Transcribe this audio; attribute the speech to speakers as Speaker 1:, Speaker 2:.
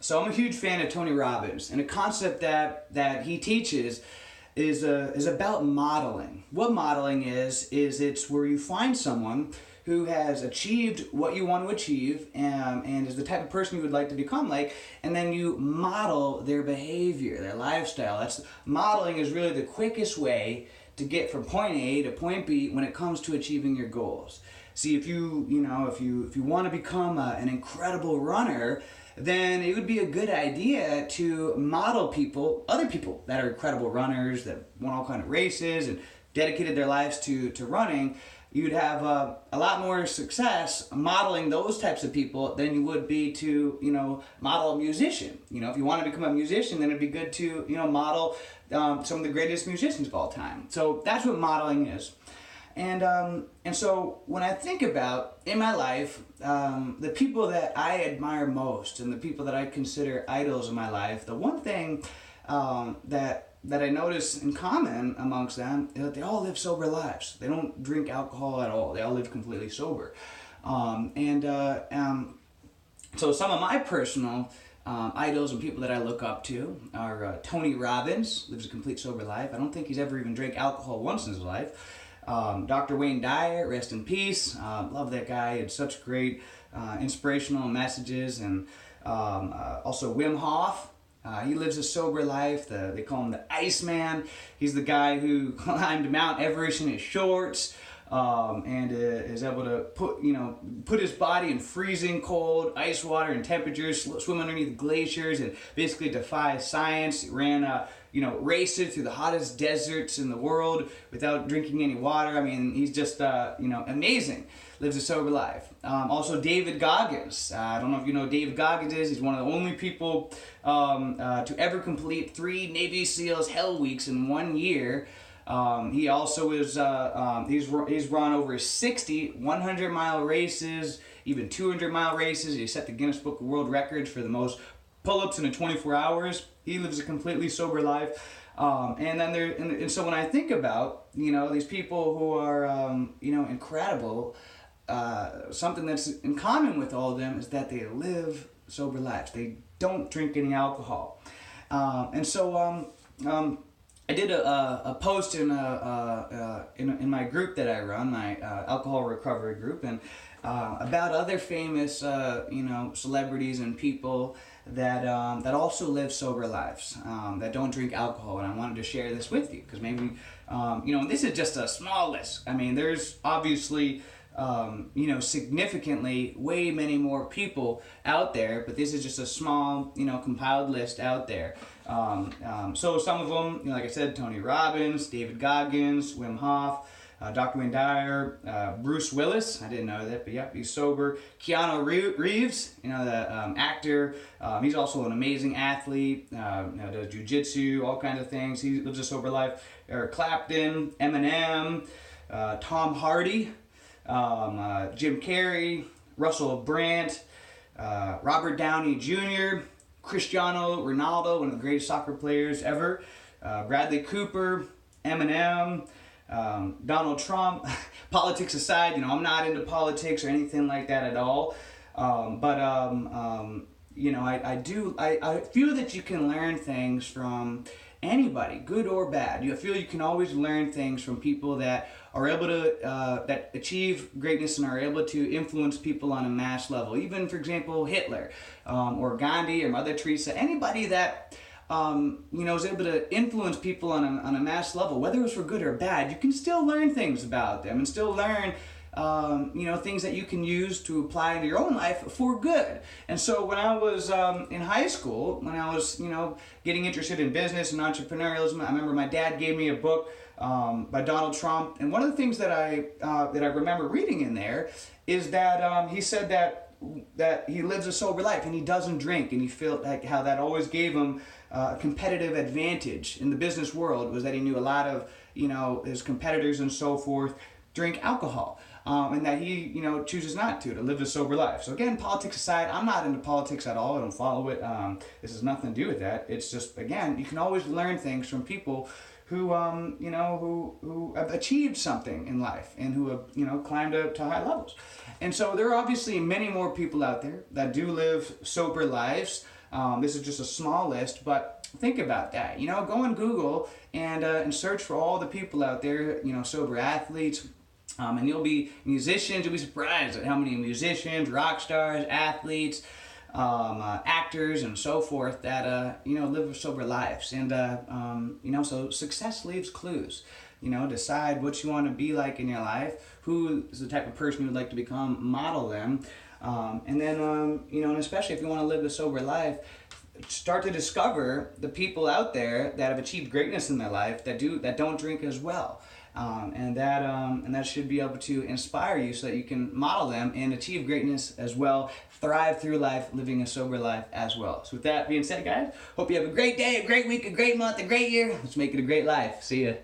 Speaker 1: So I'm a huge fan of Tony Robbins, and a concept that he teaches is about modeling. What modeling is it's where you find someone who has achieved what you want to achieve, and is the type of person you would like to become like, and then you model their behavior, their lifestyle. That's modeling is really the quickest way to get from point A to point B when it comes to achieving your goals. See, if you want to become an incredible runner, then it would be a good idea to model other people that are incredible runners, that won all kind of races and dedicated their lives to running. You'd have a lot more success modeling those types of people than you would be to, model a musician. If you want to become a musician, then it'd be good to, model some of the greatest musicians of all time. So that's what modeling is. And so when I think about, in my life, the people that I admire most and the people that I consider idols in my life, the one thing that I notice in common amongst them is that they all live sober lives. They don't drink alcohol at all. They all live completely sober. So some of my personal idols and people that I look up to are Tony Robbins, lives a complete sober life. I don't think he's ever even drank alcohol once in his life. Dr. Wayne Dyer, rest in peace. Love that guy. He had such great inspirational messages. And also Wim Hof. He lives a sober life. They call him the Iceman. He's the guy who climbed Mount Everest in his shorts, and is able to put his body in freezing cold ice water and temperatures, swim underneath glaciers, and basically defy science. He ran races through the hottest deserts in the world without drinking any water. I mean, he's just amazing. Lives a sober life. Also David Goggins. I don't know if you know who David Goggins is. He's one of the only people to ever complete 3 Navy SEALs Hell Weeks in 1 year. He also is he's run over 60 100-mile races, even 200-mile races. He set the Guinness Book of World Records for the most pull-ups in 24 hours. He lives a completely sober life. And so when I think about these people who are incredible, something that's in common with all of them is that they live sober lives. They don't drink any alcohol. I did a post in my group that I run, my alcohol recovery group, and about other famous celebrities and people that also live sober lives, that don't drink alcohol. And I wanted to share this with you because maybe this is just a small list. I mean, there's obviously significantly way many more people out there, but this is just a small, compiled list out there. So some of them, like I said, Tony Robbins, David Goggins, Wim Hof, Dr. Wayne Dyer, Bruce Willis, I didn't know that, but yep, he's sober. Keanu Reeves, the actor, he's also an amazing athlete, does jiu-jitsu, all kinds of things. He lives a sober life. Eric Clapton, Eminem, Tom Hardy, Jim Carrey, Russell Brand, Robert Downey Jr., Cristiano Ronaldo, one of the greatest soccer players ever, Bradley Cooper, Eminem, Donald Trump. Politics aside, I'm not into politics or anything like that at all, but I feel that you can learn things from anybody, good or bad. I feel you can always learn things from people that are able to that achieve greatness and are able to influence people on a mass level. Even, for example, Hitler, or Gandhi, or Mother Teresa, anybody that is able to influence people on a mass level, whether it was for good or bad. You can still learn things about them and still learn things that you can use to apply into your own life for good. And so when I was in high school, when I was getting interested in business and entrepreneurialism, I remember my dad gave me a book by Donald Trump, and one of the things that I remember reading in there is that he said that he lives a sober life and he doesn't drink, and he felt like how that always gave him a competitive advantage in the business world, was that he knew a lot of his competitors and so forth drink alcohol. And that he, chooses not to live a sober life. So again, politics aside, I'm not into politics at all. I don't follow it. This has nothing to do with that. It's just, again, you can always learn things from people who have achieved something in life and who have, climbed to high levels. And so there are obviously many more people out there that do live sober lives. This is just a small list, but think about that. You know, go on Google and search for all the people out there, you know, sober athletes. And you'll be musicians. You'll be surprised at how many musicians, rock stars, athletes, actors, and so forth that you know, live sober lives. And you know, so success leaves clues. You know, decide what you want to be like in your life. Who is the type of person you would like to become? Model them. And then you know, and especially if you want to live a sober life, start to discover the people out there that have achieved greatness in their life that don't drink as well. And that should be able to inspire you so that you can model them and achieve greatness as well, thrive through life, living a sober life as well. So with that being said, guys, hope you have a great day, a great week, a great month, a great year. Let's make it a great life. See ya.